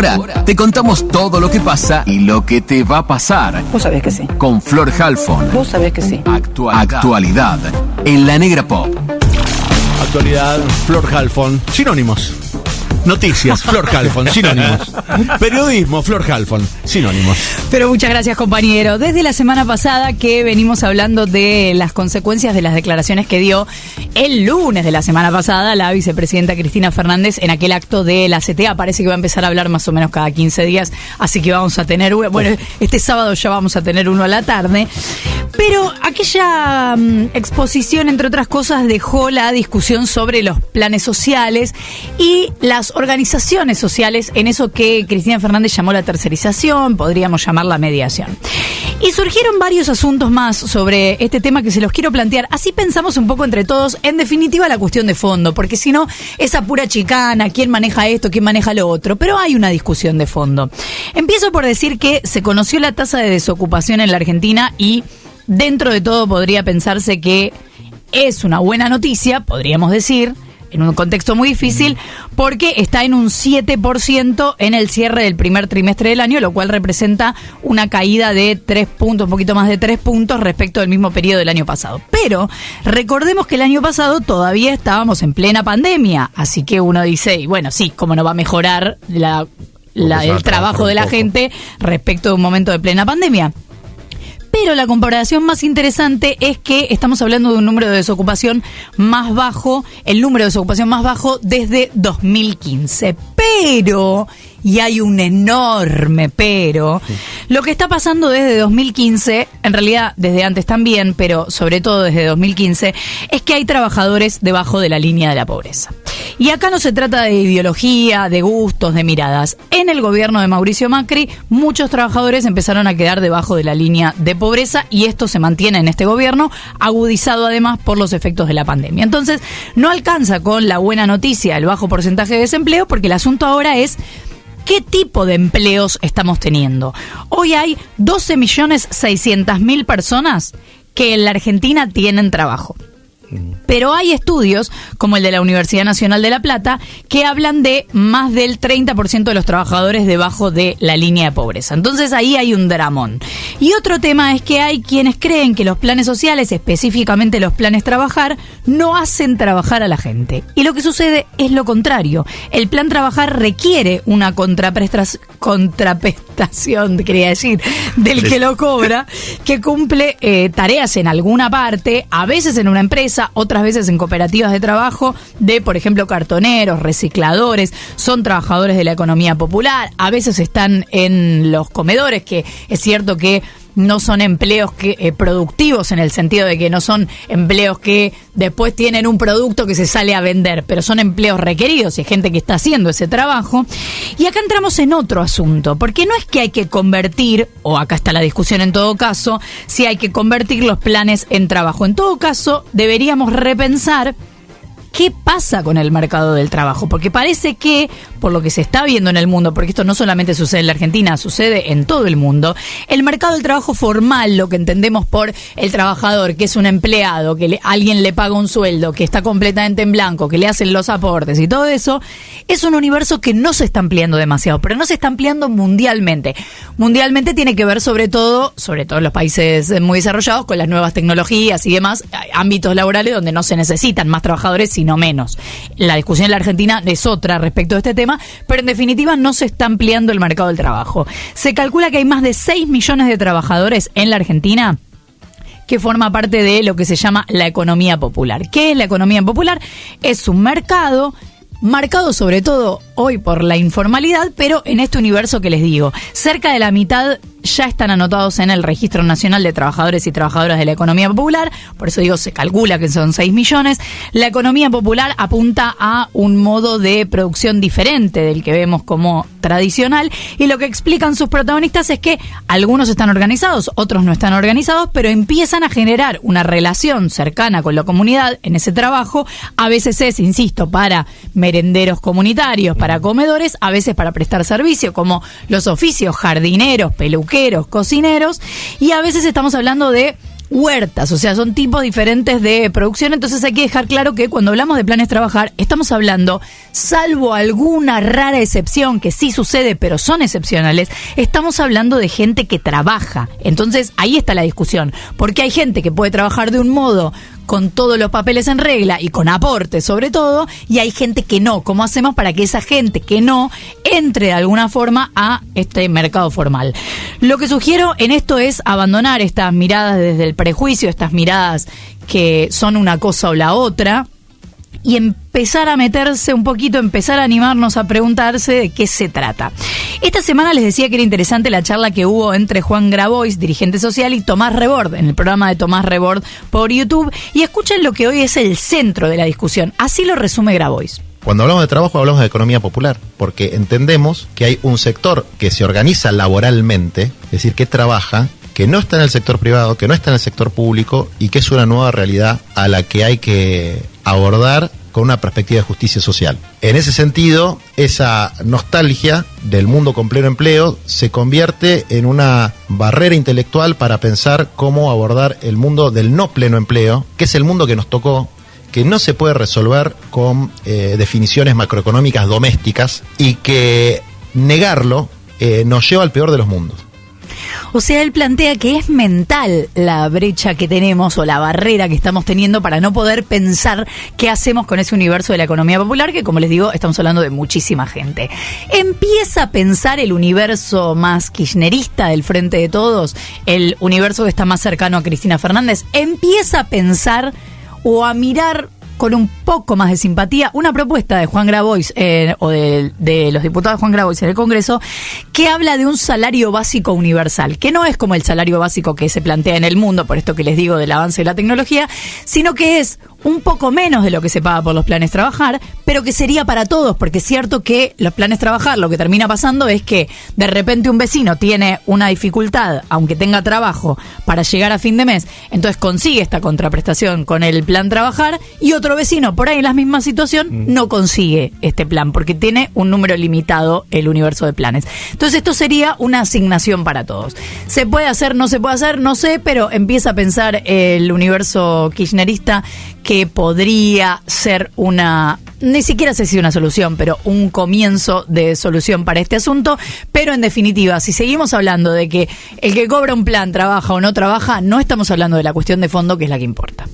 Ahora te contamos todo lo que pasa y lo que te va a pasar. Vos sabés que sí. Con Flor Halfon. Vos sabés que sí. Actualidad en La Negra Pop. Actualidad, Flor Halfon, sinónimos. Noticias, Flor Halfon, sinónimos. Periodismo, Flor Halfon, sinónimos. Pero muchas gracias, compañero. Desde la semana pasada que venimos hablando de las consecuencias de las declaraciones que dio el lunes de la semana pasada la vicepresidenta Cristina Fernández en aquel acto de la CTA. Parece que va a empezar a hablar más o menos cada 15 días, así que vamos a tener, bueno, este sábado ya vamos a tener uno a la tarde. Pero aquella exposición, entre otras cosas, dejó la discusión sobre los planes sociales y las organizaciones sociales en eso que Cristina Fernández llamó la tercerización, podríamos llamarla mediación. Y surgieron varios asuntos más sobre este tema que se los quiero plantear. Así pensamos un poco entre todos, en definitiva, la cuestión de fondo, porque si no, esa pura chicana, quién maneja esto, quién maneja lo otro, pero hay una discusión de fondo. Empiezo por decir que se conoció la tasa de desocupación en la Argentina y dentro de todo podría pensarse que es una buena noticia, podríamos decir, en un contexto muy difícil, porque está en un 7% en el cierre del primer trimestre del año, lo cual representa una caída de 3 puntos, un poquito más de 3 puntos respecto del mismo periodo del año pasado. Pero recordemos que el año pasado todavía estábamos en plena pandemia, así que uno dice, y bueno, sí, cómo no va a mejorar el trabajo de la gente respecto de un momento de plena pandemia. Pero la comparación más interesante es que estamos hablando de un número de desocupación más bajo, el número de desocupación más bajo desde 2015. Pero, y hay un enorme pero, lo que está pasando desde 2015, en realidad desde antes también, pero sobre todo desde 2015, es que hay trabajadores debajo de la línea de la pobreza. Y acá no se trata de ideología, de gustos, de miradas. En el gobierno de Mauricio Macri, muchos trabajadores empezaron a quedar debajo de la línea de pobreza y esto se mantiene en este gobierno, agudizado además por los efectos de la pandemia. Entonces, no alcanza con la buena noticia el bajo porcentaje de desempleo, porque el asunto ahora es ¿qué tipo de empleos estamos teniendo? Hoy hay 12.600.000 personas que en la Argentina tienen trabajo. Pero hay estudios, como el de la Universidad Nacional de La Plata, que hablan de más del 30% de los trabajadores debajo de la línea de pobreza. Entonces ahí hay un dramón. Y otro tema es que hay quienes creen que los planes sociales, específicamente los planes Trabajar, no hacen trabajar a la gente. Y lo que sucede es lo contrario. El plan Trabajar requiere una contraprestación, quería decir, del que lo cobra, que cumple tareas en alguna parte, a veces en una empresa, otras veces en cooperativas de trabajo de, por ejemplo, cartoneros, recicladores, son trabajadores de la economía popular, a veces están en los comedores, que es cierto que no son empleos productivos en el sentido de que no son empleos que después tienen un producto que se sale a vender, pero son empleos requeridos y hay gente que está haciendo ese trabajo. Y acá entramos en otro asunto, porque no es que hay que convertir, o acá está la discusión en todo caso, si hay que convertir los planes en trabajo. En todo caso, deberíamos repensar ¿qué pasa con el mercado del trabajo? Porque parece que, por lo que se está viendo en el mundo, porque esto no solamente sucede en la Argentina, sucede en todo el mundo, el mercado del trabajo formal, lo que entendemos por el trabajador, que es un empleado, que alguien le paga un sueldo, que está completamente en blanco, que le hacen los aportes y todo eso, es un universo que no se está ampliando demasiado, pero no se está ampliando mundialmente. Mundialmente tiene que ver sobre todo en los países muy desarrollados, con las nuevas tecnologías y demás, ámbitos laborales donde no se necesitan más trabajadores, sino menos. La discusión en la Argentina es otra respecto a este tema, pero en definitiva no se está ampliando el mercado del trabajo. Se calcula que hay más de 6 millones de trabajadores en la Argentina que forma parte de lo que se llama la economía popular. ¿Qué es la economía popular? Es un mercado marcado sobre todo hoy por la informalidad, pero en este universo que les digo, cerca de la mitad ya están anotados en el Registro Nacional de Trabajadores y Trabajadoras de la Economía Popular, por eso digo, se calcula que son 6 millones. La economía popular apunta a un modo de producción diferente del que vemos como tradicional, y lo que explican sus protagonistas es que algunos están organizados, otros no están organizados, pero empiezan a generar una relación cercana con la comunidad en ese trabajo. A veces es, insisto, para merenderos comunitarios, para comedores, a veces para prestar servicio, como los oficios jardineros, peluqueros, cocineros, y a veces estamos hablando de huertas, o sea, son tipos diferentes de producción. Entonces hay que dejar claro que cuando hablamos de planes trabajar, estamos hablando, salvo alguna rara excepción que sí sucede, pero son excepcionales, estamos hablando de gente que trabaja. Entonces ahí está la discusión, porque hay gente que puede trabajar de un modo con todos los papeles en regla y con aporte sobre todo, y hay gente que no. ¿Cómo hacemos para que esa gente que no entre de alguna forma a este mercado formal? Lo que sugiero en esto es abandonar estas miradas desde el prejuicio, estas miradas que son una cosa o la otra, y empezar a meterse un poquito, empezar a animarnos a preguntarse de qué se trata. Esta semana les decía que era interesante la charla que hubo entre Juan Grabois, dirigente social, y Tomás Rebord, en el programa de Tomás Rebord por YouTube, y escuchen lo que hoy es el centro de la discusión. Así lo resume Grabois. Cuando hablamos de trabajo hablamos de economía popular, porque entendemos que hay un sector que se organiza laboralmente, es decir, que trabaja, que no está en el sector privado, que no está en el sector público, y que es una nueva realidad a la que hay que abordar con una perspectiva de justicia social. En ese sentido, esa nostalgia del mundo con pleno empleo se convierte en una barrera intelectual para pensar cómo abordar el mundo del no pleno empleo, que es el mundo que nos tocó, que no se puede resolver con definiciones macroeconómicas domésticas, y que negarlo nos lleva al peor de los mundos. O sea, él plantea que es mental la brecha que tenemos o la barrera que estamos teniendo para no poder pensar qué hacemos con ese universo de la economía popular, que, como les digo, estamos hablando de muchísima gente. Empieza a pensar el universo más kirchnerista del Frente de Todos, el universo que está más cercano a Cristina Fernández, empieza a pensar o a mirar con un poco más de simpatía una propuesta de Juan Grabois o de los diputados de Juan Grabois en el Congreso, que habla de un salario básico universal, que no es como el salario básico que se plantea en el mundo, por esto que les digo del avance de la tecnología, sino que es un poco menos de lo que se paga por los planes trabajar, pero que sería para todos, porque es cierto que los planes trabajar, lo que termina pasando es que de repente un vecino tiene una dificultad, aunque tenga trabajo, para llegar a fin de mes, entonces consigue esta contraprestación con el plan trabajar, y otro vecino por ahí en la misma situación no consigue este plan, porque tiene un número limitado el universo de planes. Entonces esto sería una asignación para todos. ¿Se puede hacer? ¿No se puede hacer? No sé, pero empieza a pensar el universo kirchnerista que podría ser una, ni siquiera sé si una solución, pero un comienzo de solución para este asunto. Pero en definitiva, si seguimos hablando de que el que cobra un plan trabaja o no trabaja, no estamos hablando de la cuestión de fondo, que es la que importa.